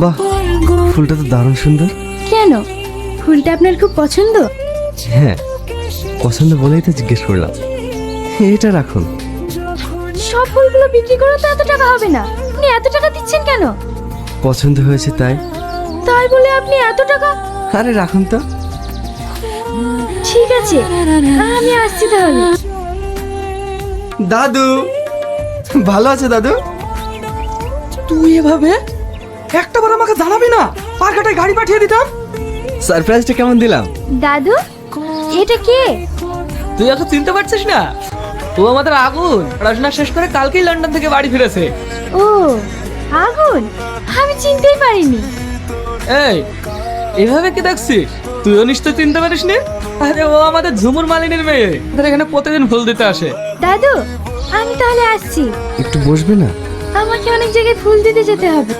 বাহ, ফুলটা তো দারুণ সুন্দর। কেন, ফুলটা আপনার খুব পছন্দ? হ্যাঁ, পছন্দ বলেই তো জিজ্ঞেস করলাম। এটা রাখুন। সব ফুলগুলো বিক্রি করে তো এত টাকা হবে না, আপনি এত টাকা দিচ্ছেন কেন? পছন্দ হয়েছে তাই। তাই বলে আপনি এত টাকা? আরে রাখুন তো। ঠিক আছে, আমি আসছি তাহলে। দাদু ভালো আছে দাদু? তুই এভাবে একটাবার আমাকে জানাবি না? পার্কাটায় গাড়ি পাঠিয়ে দিতাম। সারপ্রাইজটা কেমন দিলাম? দাদু, এটা কে? তুই এখন চিনতে পারছিস না? ও আমাদের আগুন, পড়াশোনা শেষ করে কালকেই লন্ডন থেকে বাড়ি ফিরেছে। ও আগুন, আমি চিনতেই পারিনি। এই এভাবে কি দেখছিস? তুইও নিশ্চয় চিনতে পারিস নি? আরে ও আমাদের ঝুমুর মালিনীর মেয়ে, আমাদের এখানে প্রতিদিন ফুল দিতে আসে। দাদু, আমি তাহলে আসছি। একটু বসবে না? আমাকে অনেক জায়গায় ফুল দিতে যেতে হবে।